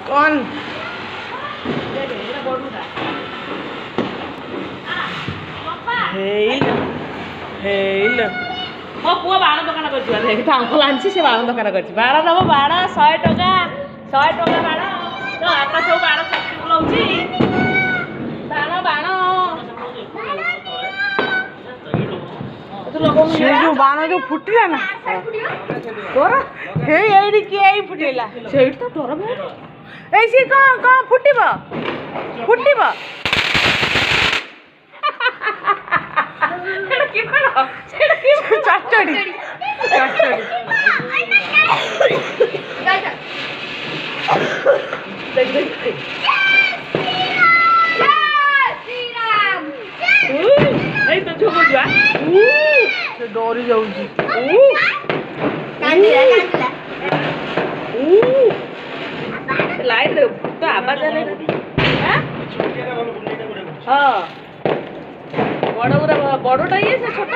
कौन हेल मो पुआ बाण दुकान कर लांची से बाण दुकान कर बाण दब बाण 100 टका 100 टका बाण तो आप सब बाण चक्की बुलाऊची बाण बाण से जो बाण जो फुटिला ना तोर हे एडी के आई फुटेला सेठ तो तोर बहुत ऐसी का फुटिबा फुटिबा सेठ की करो सेठ की चचड़ी चचड़ी देख देख এই তো ঝুমু যা সে ডরি যাউছি কান্দিলা লাইট রে তো আবাজ আলে হ্যাঁ হ্যাঁ বড় বড়টা ইয়ে সে ছোট